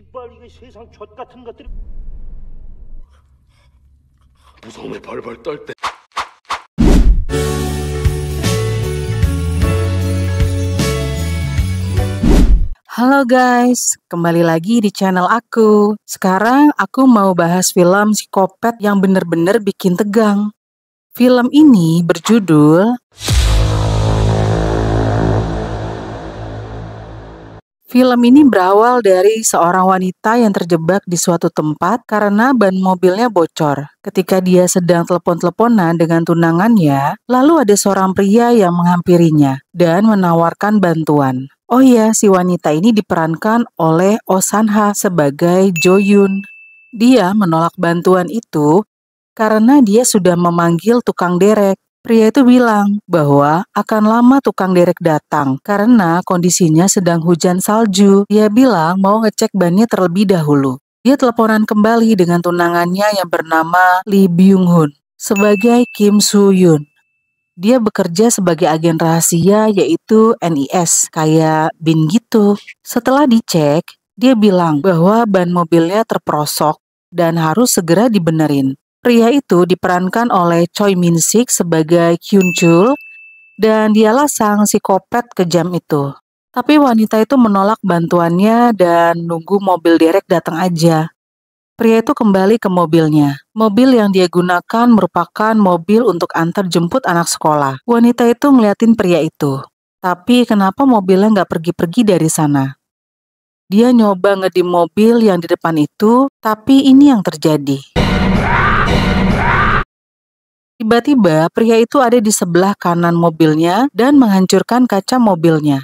이빨 이게 세상 젖 같은 것들이 무서움에 벌벌 떨 때. Halo guys, kembali lagi di channel aku. Sekarang aku mau bahas film psikopat yang bener-bener bikin tegang. Film ini berjudul Film ini berawal dari seorang wanita yang terjebak di suatu tempat karena ban mobilnya bocor. Ketika dia sedang telepon-teleponan dengan tunangannya, lalu ada seorang pria yang menghampirinya dan menawarkan bantuan. Oh iya, si wanita ini diperankan oleh Oh San-ha sebagai Jo Yoon. Dia menolak bantuan itu karena dia sudah memanggil tukang derek. Pria itu bilang bahwa akan lama tukang derek datang karena kondisinya sedang hujan salju. Dia bilang mau ngecek bannya terlebih dahulu. Dia teleponan kembali dengan tunangannya yang bernama Lee Byung-hun sebagai Kim Soo-yoon. Dia bekerja sebagai agen rahasia yaitu NIS, kayak BIN gitu. Setelah dicek, dia bilang bahwa ban mobilnya terperosok dan harus segera dibenerin. Pria itu diperankan oleh Choi Min-sik sebagai Kyun Chul dan dialah sang psikopat kejam itu. Tapi wanita itu menolak bantuannya dan nunggu mobil derek datang aja. Pria itu kembali ke mobilnya. Mobil yang dia gunakan merupakan mobil untuk antar jemput anak sekolah. Wanita itu ngeliatin pria itu. Tapi kenapa mobilnya nggak pergi-pergi dari sana? Dia nyoba ngedim mobil yang di depan itu, tapi ini yang terjadi. Tiba-tiba pria itu ada di sebelah kanan mobilnya dan menghancurkan kaca mobilnya.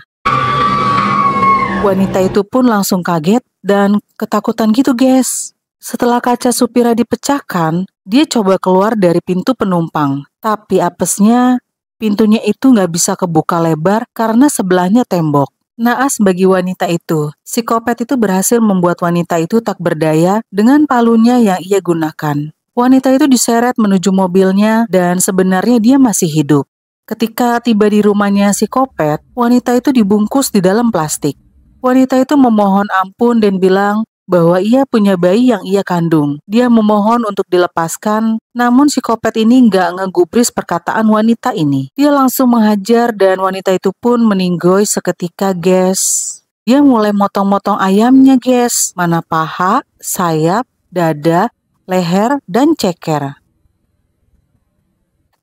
Wanita itu pun langsung kaget dan ketakutan gitu guys. Setelah kaca supirnya dipecahkan, dia coba keluar dari pintu penumpang. Tapi apesnya, pintunya itu nggak bisa kebuka lebar karena sebelahnya tembok. Naas bagi wanita itu, psikopat itu berhasil membuat wanita itu tak berdaya dengan palunya yang ia gunakan. Wanita itu diseret menuju mobilnya dan sebenarnya dia masih hidup. Ketika tiba di rumahnya psikopat, wanita itu dibungkus di dalam plastik. Wanita itu memohon ampun dan bilang bahwa ia punya bayi yang ia kandung. Dia memohon untuk dilepaskan, namun psikopat ini nggak ngegubris perkataan wanita ini. Dia langsung menghajar dan wanita itu pun meninggoy seketika guys. Dia mulai motong-motong ayamnya guys, mana paha, sayap, dada, leher, dan ceker.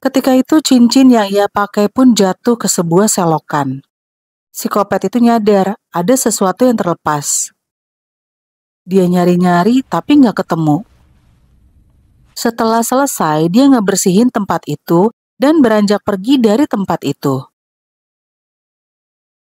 Ketika itu cincin yang ia pakai pun jatuh ke sebuah selokan. Psikopat itu nyadar ada sesuatu yang terlepas. Dia nyari-nyari tapi nggak ketemu. Setelah selesai, dia ngebersihin tempat itu dan beranjak pergi dari tempat itu.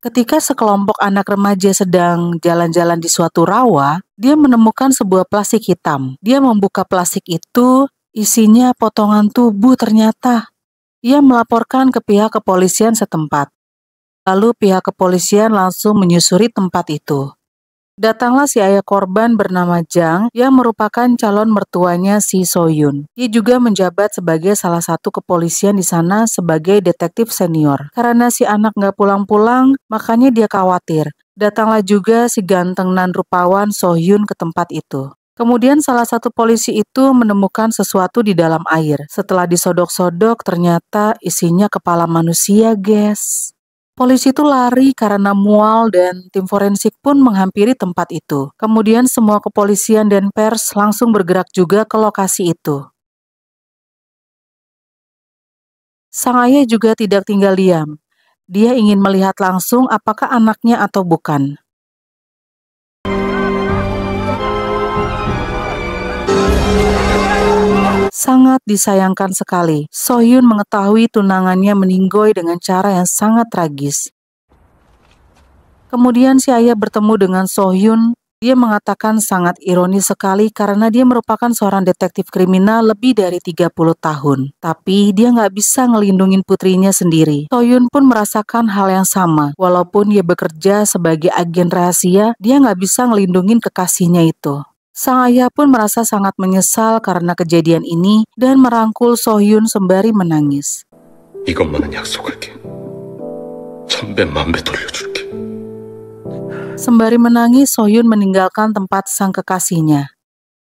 Ketika sekelompok anak remaja sedang jalan-jalan di suatu rawa, dia menemukan sebuah plastik hitam. Dia membuka plastik itu, isinya potongan tubuh ternyata. Ia melaporkan ke pihak kepolisian setempat. Lalu pihak kepolisian langsung menyusuri tempat itu. Datanglah si ayah korban bernama Jang yang merupakan calon mertuanya si So-yoon. Dia juga menjabat sebagai salah satu kepolisian di sana sebagai detektif senior. Karena si anak nggak pulang-pulang, makanya dia khawatir. Datanglah juga si ganteng nan rupawan So-yoon ke tempat itu. Kemudian salah satu polisi itu menemukan sesuatu di dalam air. Setelah disodok-sodok, ternyata isinya kepala manusia, guys. Polisi itu lari karena mual dan tim forensik pun menghampiri tempat itu. Kemudian semua kepolisian dan pers langsung bergerak juga ke lokasi itu. Sang ayah juga tidak tinggal diam. Dia ingin melihat langsung apakah anaknya atau bukan. Sangat disayangkan sekali, So-yoon mengetahui tunangannya meninggoy dengan cara yang sangat tragis. Kemudian si ayah bertemu dengan So-yoon. Dia mengatakan sangat ironis sekali karena dia merupakan seorang detektif kriminal lebih dari 30 tahun. Tapi dia nggak bisa ngelindungin putrinya sendiri. So-yoon pun merasakan hal yang sama. Walaupun dia bekerja sebagai agen rahasia, dia nggak bisa ngelindungin kekasihnya itu. Sang ayah pun merasa sangat menyesal karena kejadian ini dan merangkul So-yoon sembari menangis. 이것만은 약속할게. 천배 만배 돌려줄게. Sembari menangis, Sohyun meninggalkan tempat sang kekasihnya.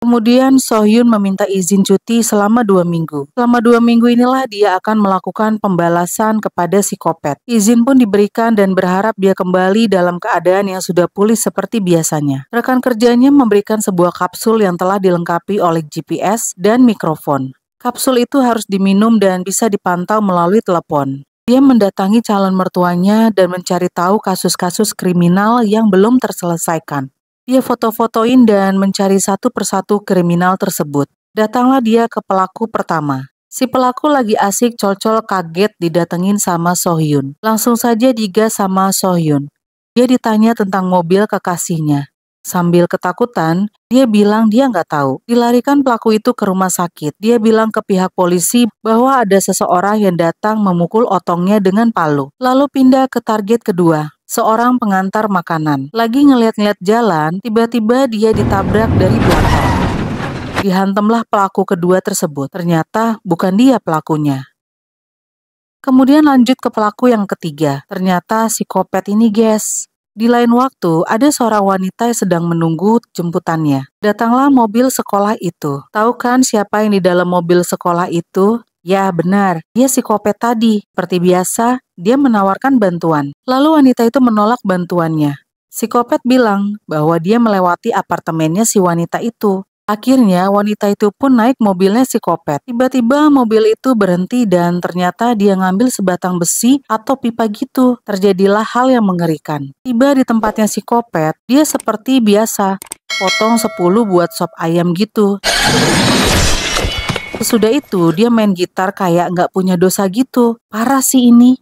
Kemudian Sohyun meminta izin cuti selama 2 minggu. Selama 2 minggu inilah dia akan melakukan pembalasan kepada si Kopet. Izin pun diberikan dan berharap dia kembali dalam keadaan yang sudah pulih seperti biasanya. Rekan kerjanya memberikan sebuah kapsul yang telah dilengkapi oleh GPS dan mikrofon. Kapsul itu harus diminum dan bisa dipantau melalui telepon. Dia mendatangi calon mertuanya dan mencari tahu kasus-kasus kriminal yang belum terselesaikan. Dia foto-fotoin dan mencari satu persatu kriminal tersebut. Datanglah dia ke pelaku pertama. Si pelaku lagi asik col-col kaget didatengin sama Sohyun. Langsung saja digas sama Sohyun. Dia ditanya tentang mobil kekasihnya. Sambil ketakutan, dia bilang dia nggak tahu. Dilarikan pelaku itu ke rumah sakit. Dia bilang ke pihak polisi bahwa ada seseorang yang datang memukul otongnya dengan palu. Lalu pindah ke target kedua. Seorang pengantar makanan. Lagi ngeliat-ngeliat jalan, tiba-tiba dia ditabrak dari belakang. Dihantamlah pelaku kedua tersebut. Ternyata bukan dia pelakunya. Kemudian lanjut ke pelaku yang ketiga. Ternyata si Kopet ini guys. Di lain waktu, ada seorang wanita yang sedang menunggu jemputannya. Datanglah mobil sekolah itu. Tahu kan siapa yang di dalam mobil sekolah itu? Ya benar, dia si Kopet tadi. Seperti biasa, dia menawarkan bantuan. Lalu wanita itu menolak bantuannya. Si Kopet bilang bahwa dia melewati apartemennya si wanita itu. Akhirnya wanita itu pun naik mobilnya si Kopet. Tiba-tiba mobil itu berhenti dan ternyata dia ngambil sebatang besi atau pipa gitu. Terjadilah hal yang mengerikan. Tiba di tempatnya si Kopet, dia seperti biasa, potong 10 buat sop ayam gitu. Sesudah itu dia main gitar kayak nggak punya dosa gitu. Parah sih ini.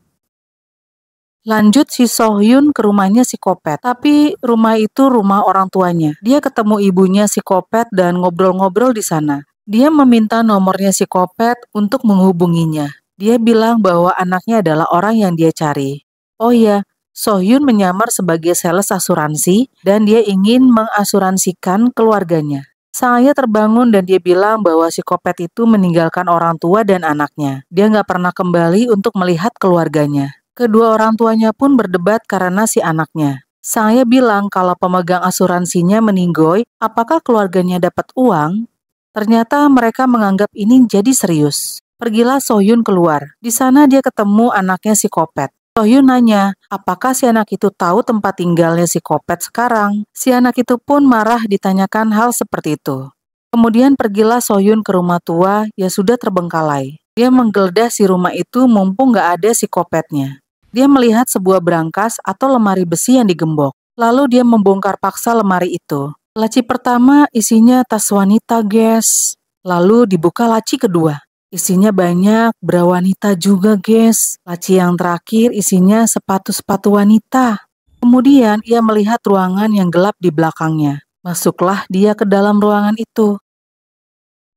Lanjut si Sohyun ke rumahnya si Kopet. Tapi rumah itu rumah orang tuanya. Dia ketemu ibunya si Kopet dan ngobrol-ngobrol di sana. Dia meminta nomornya si Kopet untuk menghubunginya. Dia bilang bahwa anaknya adalah orang yang dia cari. Oh iya, Sohyun menyamar sebagai sales asuransi dan dia ingin mengasuransikan keluarganya. Sang ayah terbangun dan dia bilang bahwa si Kopet itu meninggalkan orang tua dan anaknya. Dia nggak pernah kembali untuk melihat keluarganya. Kedua orang tuanya pun berdebat karena si anaknya. Sang ayah bilang kalau pemegang asuransinya meninggoy, apakah keluarganya dapat uang? Ternyata mereka menganggap ini jadi serius. Pergilah Sohyun keluar. Di sana dia ketemu anaknya si Kopet. Sohyun nanya, apakah si anak itu tahu tempat tinggalnya si Kopet sekarang? Si anak itu pun marah ditanyakan hal seperti itu. Kemudian pergilah Sohyun ke rumah tua yang sudah terbengkalai. Dia menggeledah si rumah itu mumpung gak ada si Kopetnya. Dia melihat sebuah brankas atau lemari besi yang digembok. Lalu dia membongkar paksa lemari itu. Laci pertama isinya tas wanita guys. Lalu dibuka laci kedua. Isinya banyak bra wanita juga guys. Laci yang terakhir isinya sepatu-sepatu wanita. Kemudian ia melihat ruangan yang gelap di belakangnya. Masuklah dia ke dalam ruangan itu.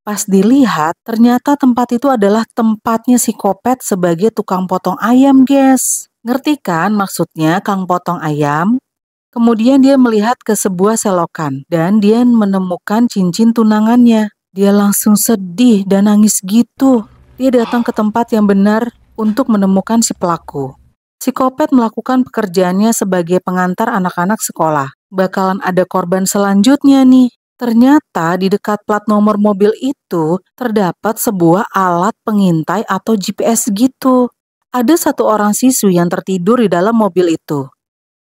Pas dilihat, ternyata tempat itu adalah tempatnya si Kopet sebagai tukang potong ayam guys. Ngerti kan maksudnya kang potong ayam? Kemudian dia melihat ke sebuah selokan dan dia menemukan cincin tunangannya. Dia langsung sedih dan nangis gitu. Dia datang ke tempat yang benar untuk menemukan si pelaku. Si Kopet melakukan pekerjaannya sebagai pengantar anak-anak sekolah. Bakalan ada korban selanjutnya nih. Ternyata di dekat plat nomor mobil itu terdapat sebuah alat pengintai atau GPS gitu. Ada satu orang siswi yang tertidur di dalam mobil itu.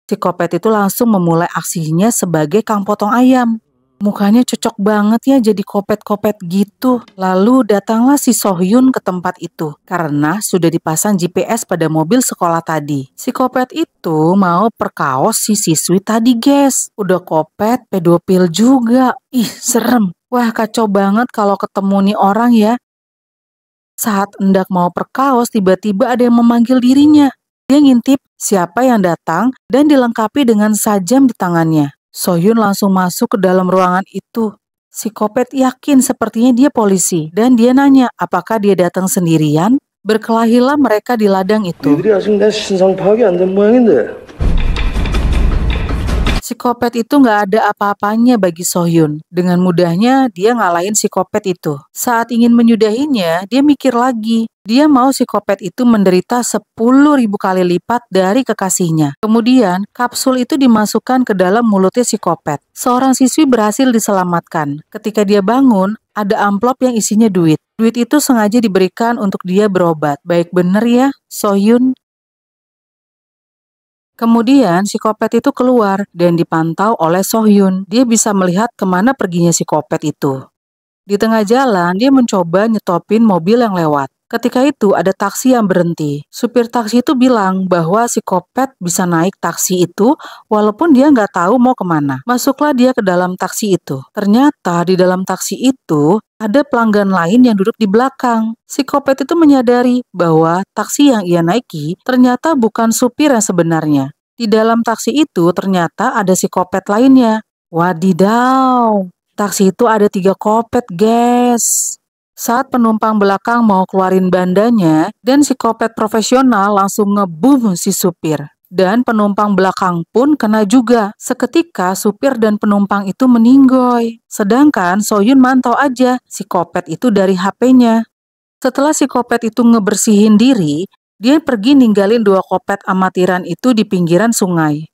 Si Kopet itu langsung memulai aksinya sebagai kang potong ayam. Mukanya cocok banget ya jadi Kopet-Kopet gitu. Lalu datanglah si Sohyun ke tempat itu karena sudah dipasang GPS pada mobil sekolah tadi. Si Kopet itu mau perkaos si siswi tadi guys. Udah Kopet pedofil juga. Ih serem. Wah kacau banget kalau ketemu nih orang ya. Saat hendak mau perkaos tiba-tiba ada yang memanggil dirinya. Dia ngintip siapa yang datang dan dilengkapi dengan sajam di tangannya. Sohyun langsung masuk ke dalam ruangan itu. Si Kopet yakin sepertinya dia polisi dan dia nanya apakah dia datang sendirian. Berkelahilah mereka di ladang itu. 니들이 아직 내 신상 파악이 안 된 모양인데. Si Psikopat itu nggak ada apa-apanya bagi Sohyun. Dengan mudahnya dia ngalahin psikopat itu. Saat ingin menyudahinya, dia mikir lagi. Dia mau psikopat itu menderita 10.000 kali lipat dari kekasihnya. Kemudian, kapsul itu dimasukkan ke dalam mulutnya psikopat. Seorang siswi berhasil diselamatkan. Ketika dia bangun, ada amplop yang isinya duit. Duit itu sengaja diberikan untuk dia berobat. Baik bener ya, Sohyun. Kemudian psikopat itu keluar dan dipantau oleh Sohyun. Dia bisa melihat kemana perginya psikopat itu. Di tengah jalan, dia mencoba nyetopin mobil yang lewat. Ketika itu ada taksi yang berhenti. Supir taksi itu bilang bahwa psikopat bisa naik taksi itu walaupun dia nggak tahu mau kemana. Masuklah dia ke dalam taksi itu. Ternyata di dalam taksi itu ada pelanggan lain yang duduk di belakang. Psikopat itu menyadari bahwa taksi yang ia naiki ternyata bukan supir yang sebenarnya. Di dalam taksi itu ternyata ada psikopat lainnya. Wadidaw, taksi itu ada 3 kopet, guys. Saat penumpang belakang mau keluarin bandanya, dan psikopat profesional langsung ngebum si supir. Dan penumpang belakang pun kena juga. Seketika supir dan penumpang itu meninggoy. Sedangkan Sohyun mantau aja psikopat itu dari HP-nya. Setelah psikopat itu ngebersihin diri, dia pergi ninggalin 2 kopet amatiran itu di pinggiran sungai.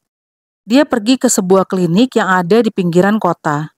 Dia pergi ke sebuah klinik yang ada di pinggiran kota.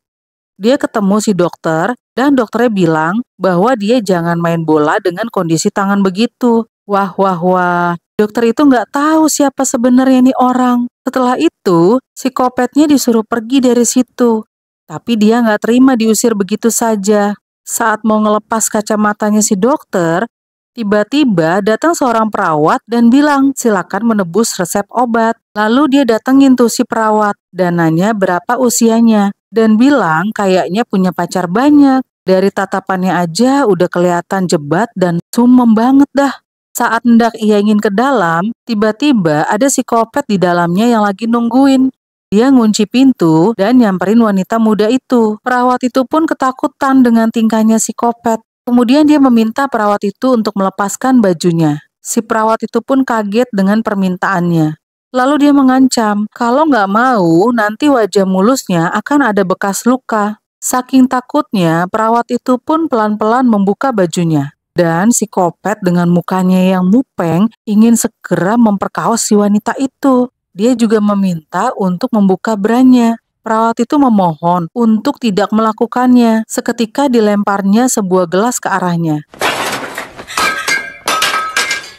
Dia ketemu si dokter, dan dokternya bilang bahwa dia jangan main bola dengan kondisi tangan begitu. Wah, wah, wah. Dokter itu nggak tahu siapa sebenarnya nih orang. Setelah itu, psikopatnya disuruh pergi dari situ. Tapi dia nggak terima diusir begitu saja. Saat mau ngelepas kacamatanya si dokter, tiba-tiba datang seorang perawat dan bilang silakan menebus resep obat. Lalu dia datengin tuh si perawat dan nanya berapa usianya. Dan bilang kayaknya punya pacar banyak. Dari tatapannya aja udah kelihatan jebat dan sumem banget dah. Saat hendak ia ingin ke dalam, tiba-tiba ada psikopat di dalamnya yang lagi nungguin. Dia ngunci pintu dan nyamperin wanita muda itu. Perawat itu pun ketakutan dengan tingkahnya psikopat. Kemudian dia meminta perawat itu untuk melepaskan bajunya. Si perawat itu pun kaget dengan permintaannya. Lalu dia mengancam, kalau nggak mau, nanti wajah mulusnya akan ada bekas luka. Saking takutnya, perawat itu pun pelan-pelan membuka bajunya. Dan psikopat dengan mukanya yang mupeng ingin segera memperkaos si wanita itu. Dia juga meminta untuk membuka branya. Perawat itu memohon untuk tidak melakukannya. Seketika dilemparnya sebuah gelas ke arahnya.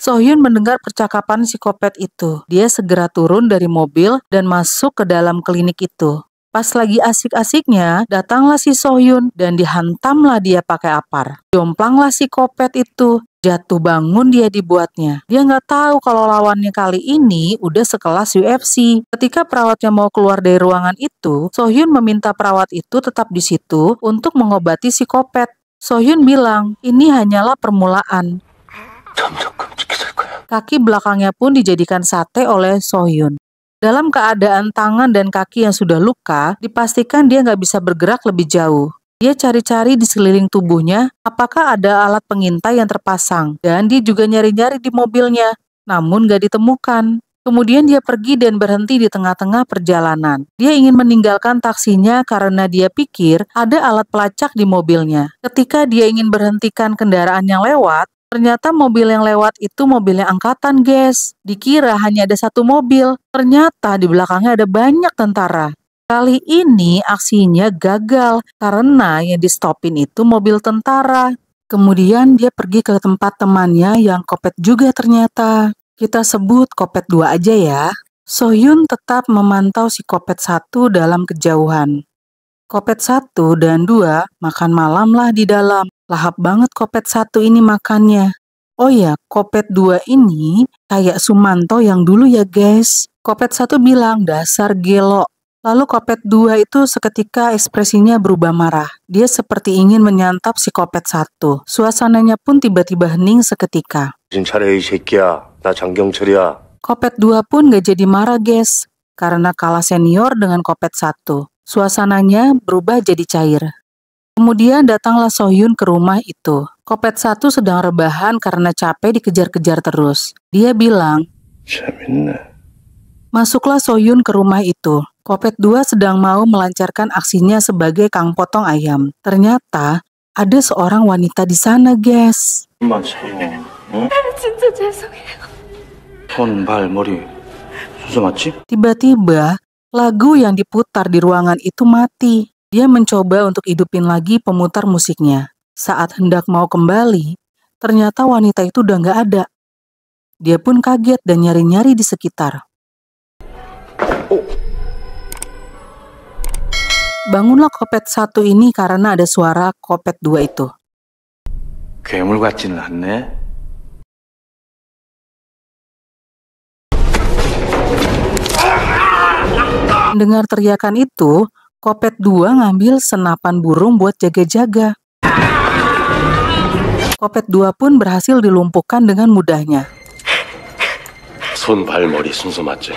Sohyun mendengar percakapan psikopat itu. Dia segera turun dari mobil dan masuk ke dalam klinik itu. Pas lagi asik-asiknya, datanglah si Sohyun dan dihantamlah dia pakai apar. Jomplanglah psikopat itu. Jatuh bangun dia dibuatnya. Dia nggak tahu kalau lawannya kali ini udah sekelas UFC. Ketika perawatnya mau keluar dari ruangan itu, Sohyun meminta perawat itu tetap di situ untuk mengobati psikopat. Sohyun bilang, ini hanyalah permulaan. Kaki belakangnya pun dijadikan sate oleh Sohyun. Dalam keadaan tangan dan kaki yang sudah luka, dipastikan dia nggak bisa bergerak lebih jauh. Dia cari-cari di sekeliling tubuhnya, apakah ada alat pengintai yang terpasang. Dan dia juga nyari-nyari di mobilnya, namun nggak ditemukan. Kemudian dia pergi dan berhenti di tengah-tengah perjalanan. Dia ingin meninggalkan taksinya karena dia pikir ada alat pelacak di mobilnya. Ketika dia ingin berhentikan kendaraan yang lewat, ternyata mobil yang lewat itu mobilnya angkatan, guys. Dikira hanya ada 1 mobil, ternyata di belakangnya ada banyak tentara. Kali ini aksinya gagal karena yang di stopin itu mobil tentara. Kemudian dia pergi ke tempat temannya yang kopet juga ternyata. Kita sebut kopet 2 aja ya. Sohyun tetap memantau si kopet 1 dalam kejauhan. Kopet 1 dan 2 makan malam lah di dalam. Lahap banget kopet 1 ini makannya. Oh ya, kopet 2 ini kayak Sumanto yang dulu ya guys. Kopet 1 bilang, dasar gelo. Lalu kopet 2 itu seketika ekspresinya berubah marah. Dia seperti ingin menyantap si kopet 1. Suasananya pun tiba-tiba hening seketika. Kopet 2 pun gak jadi marah guys, karena kalah senior dengan kopet 1. Suasananya berubah jadi cair. Kemudian datanglah Sohyun ke rumah itu. Kopet 1 sedang rebahan karena capek dikejar-kejar terus. Dia bilang, Masuklah Soyun ke rumah itu. Kopet 2 sedang mau melancarkan aksinya sebagai kang potong ayam. Ternyata ada seorang wanita di sana, guys. 엄마 참어. 응? 진짜 죄송해요. 손, 발, 머리 순서 맞지? Tiba-tiba, lagu yang diputar di ruangan itu mati. Dia mencoba untuk hidupin lagi pemutar musiknya. Saat hendak mau kembali, ternyata wanita itu udah nggak ada. Dia pun kaget dan nyari-nyari di sekitar. Bangunlah Kopet 1 ini karena ada suara Kopet 2 itu. 괴물 같지는 않네. Mendengar teriakan itu, Kopet 2 ngambil senapan burung buat jaga-jaga. Kopet 2 pun berhasil dilumpuhkan dengan mudahnya. 손, 발, 머리 순서 맞지?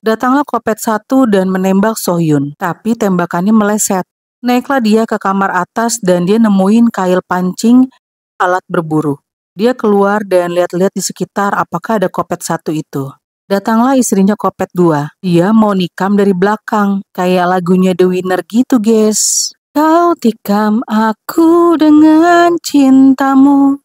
Datanglah Kopet 1 dan menembak Sohyun, tapi tembakannya meleset. Naiklah dia ke kamar atas dan dia nemuin kail pancing, alat berburu. Dia keluar dan lihat-lihat di sekitar apakah ada Kopet 1 itu. Datanglah istrinya Kopet 2. Dia mau nikam dari belakang, kayak lagunya The Winner gitu, guys. Kau tikam aku dengan cintamu.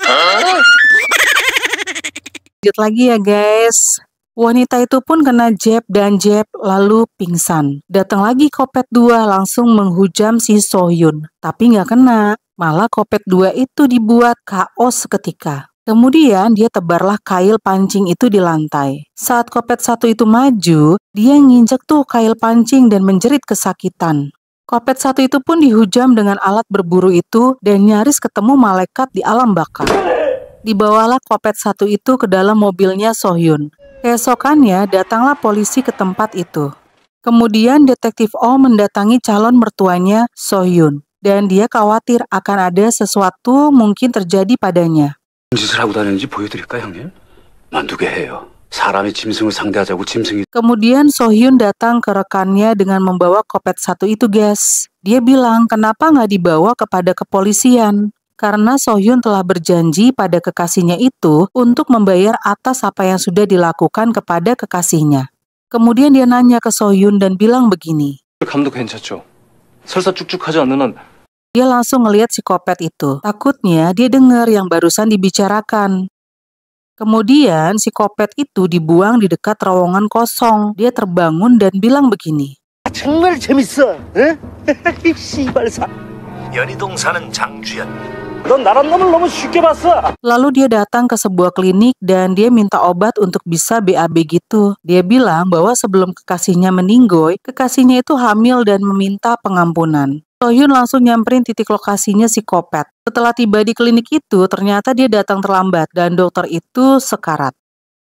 Lanjut lagi ya, guys. Wanita itu pun kena jab dan jab lalu pingsan. Datang lagi Kopet 2 langsung menghujam si Sohyun. Tapi nggak kena. Malah Kopet 2 itu dibuat KO seketika. Kemudian dia tebarlah kail pancing itu di lantai. Saat Kopet 1 itu maju, dia nginjek tuh kail pancing dan menjerit kesakitan. Kopet 1 itu pun dihujam dengan alat berburu itu dan nyaris ketemu malaikat di alam baka. Dibawalah Kopet 1 itu ke dalam mobilnya Sohyun. Keesokannya datanglah polisi ke tempat itu. Kemudian detektif O mendatangi calon mertuanya Sohyun dan dia khawatir akan ada sesuatu mungkin terjadi padanya. 짓을 하고 다니는지 보여드릴까 형님? 만두게 해요. 사람의 짐승을 상대하자고 짐승이. Kemudian Sohyun datang ke rekannya dengan membawa Kopet 1 itu, guys. Dia bilang kenapa nggak dibawa kepada kepolisian? Karena Sohyun telah berjanji pada kekasihnya itu untuk membayar atas apa yang sudah dilakukan kepada kekasihnya. Kemudian dia nanya ke Sohyun dan bilang begini. 감도 괜찮죠? 설사 쭉쭉하지 않는 한 Dia langsung ngelihat si Kopet itu. Takutnya dia dengar yang barusan dibicarakan. Kemudian si Kopet itu dibuang di dekat terowongan kosong. Dia terbangun dan bilang begini. 정말 재밌어. 응? 씨발사. 연희동 사는 장주연. 넌 나란 놈을 너무 쉽게 봤어. Lalu dia datang ke sebuah klinik dan dia minta obat untuk bisa BAB gitu. Dia bilang bahwa sebelum kekasihnya meninggoy, kekasihnya itu hamil dan meminta pengampunan. Sohyun langsung nyamperin titik lokasinya si Kopet. Setelah tiba di klinik itu, ternyata dia datang terlambat dan dokter itu sekarat.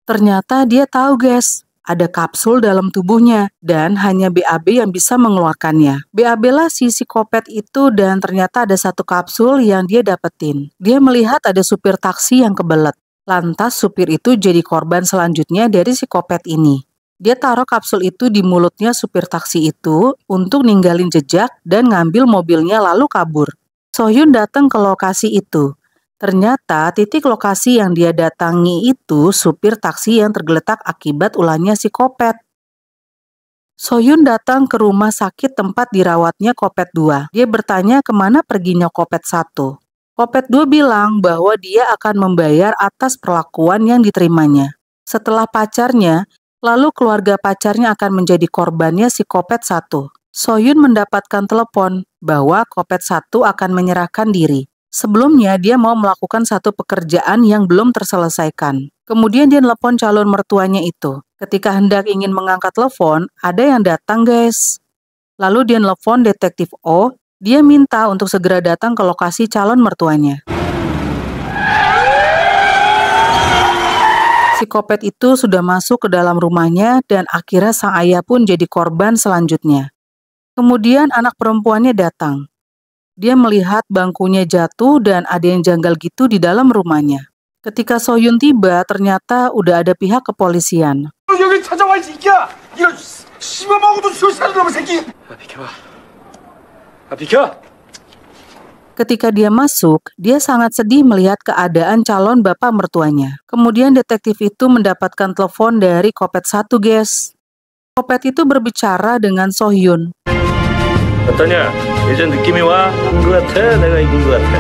Ternyata dia tahu, guys, ada kapsul dalam tubuhnya dan hanya BAB yang bisa mengeluarkannya. BAB lah si Kopet itu dan ternyata ada satu kapsul yang dia dapetin. Dia melihat ada supir taksi yang kebelet. Lantas supir itu jadi korban selanjutnya dari si Kopet ini. Dia taruh kapsul itu di mulutnya supir taksi itu untuk ninggalin jejak dan ngambil mobilnya lalu kabur. Sohyun datang ke lokasi itu. Ternyata titik lokasi yang dia datangi itu supir taksi yang tergeletak akibat ulahnya si Kopet. Sohyun datang ke rumah sakit tempat dirawatnya Kopet 2. Dia bertanya kemana perginya Kopet 1. Kopet 2 bilang bahwa dia akan membayar atas perlakuan yang diterimanya. Setelah pacarnya, lalu keluarga pacarnya akan menjadi korbannya si Kopet 1. Sohyun mendapatkan telepon bahwa Kopet 1 akan menyerahkan diri. Sebelumnya dia mau melakukan satu pekerjaan yang belum terselesaikan. Kemudian dia telepon calon mertuanya itu. Ketika hendak ingin mengangkat telepon, ada yang datang, guys. Lalu dia telepon detektif O, dia minta untuk segera datang ke lokasi calon mertuanya. Si Kopet itu sudah masuk ke dalam rumahnya dan akhirnya sang ayah pun jadi korban selanjutnya. Kemudian anak perempuannya datang. Dia melihat bangkunya jatuh dan ada yang janggal gitu di dalam rumahnya. Ketika Sohyun tiba, ternyata udah ada pihak kepolisian. 여기 찾아와 이 새끼야. 이런 씨발하고도 조사를 넘은 새끼. 비켜봐. 비켜. Ketika dia masuk, dia sangat sedih melihat keadaan calon bapak mertuanya. Kemudian detektif itu mendapatkan telepon dari Kopet 1, guys. Kopet itu berbicara dengan Sohyun. 어떠냐? 이제 느낌이 와? 온 것 같아? 내가 이긴 것 같아.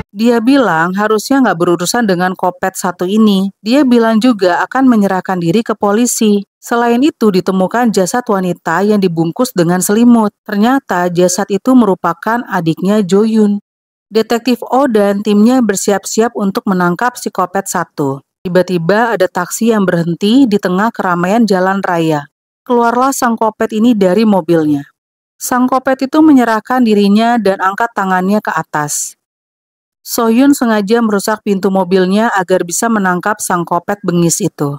Dia bilang harusnya nggak berurusan dengan Kopet satu ini. Dia bilang juga akan menyerahkan diri ke polisi. Selain itu ditemukan jasad wanita yang dibungkus dengan selimut. Ternyata jasad itu merupakan adiknya Jo-yun. Detektif Oh dan timnya bersiap-siap untuk menangkap si Kopet satu. Tiba-tiba ada taksi yang berhenti di tengah keramaian jalan raya. Keluarlah sang Kopet ini dari mobilnya. Sang Kopet itu menyerahkan dirinya dan angkat tangannya ke atas. Sohyun sengaja merusak pintu mobilnya agar bisa menangkap sang Kopet bengis itu.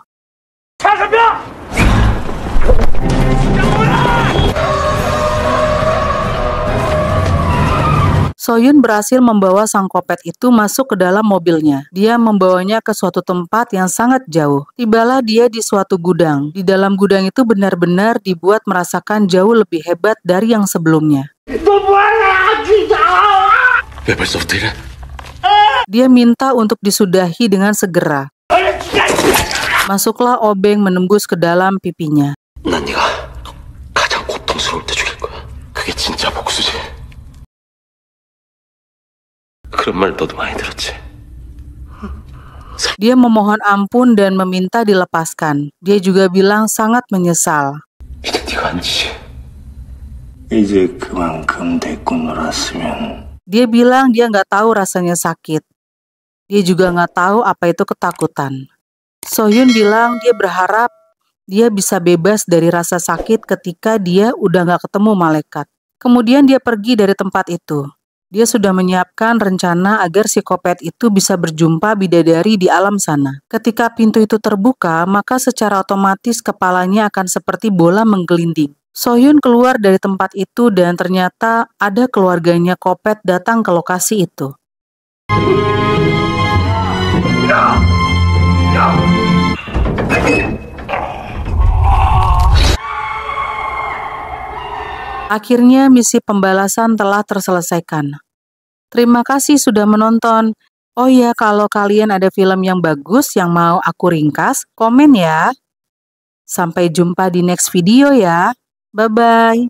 Sohyun berhasil membawa sang Kopet itu masuk ke dalam mobilnya. Dia membawanya ke suatu tempat yang sangat jauh. Tibalah dia di suatu gudang. Di dalam gudang itu benar-benar dibuat merasakan jauh lebih hebat dari yang sebelumnya. 왜 벌써부터 이래? Dia minta untuk disudahi dengan segera. Masuklah obeng menembus ke dalam pipinya. 난 네가 가장 고통스러울 때 죽일 거야. 그게 진짜 복수지. 그런 말 너도 많이 들었지. Dia memohon ampun dan meminta dilepaskan. Dia juga bilang sangat menyesal. 이제 네가 한 짓이 이제 그만큼 데리고 놀았으면 Dia bilang dia nggak tahu rasanya sakit. Dia juga nggak tahu apa itu ketakutan. Sohyun bilang dia berharap dia bisa bebas dari rasa sakit ketika dia udah nggak ketemu malaikat. Kemudian dia pergi dari tempat itu. Dia sudah menyiapkan rencana agar si Kopet itu bisa berjumpa bidadari di alam sana. Ketika pintu itu terbuka, maka secara otomatis kepalanya akan seperti bola menggelinding. Sohyun keluar dari tempat itu dan ternyata ada keluarganya Kopet datang ke lokasi itu. Akhirnya misi pembalasan telah terselesaikan. Terima kasih sudah menonton. Oh ya, kalau kalian ada film yang bagus yang mau aku ringkas, komen ya. Sampai jumpa di next video ya. Bye-bye.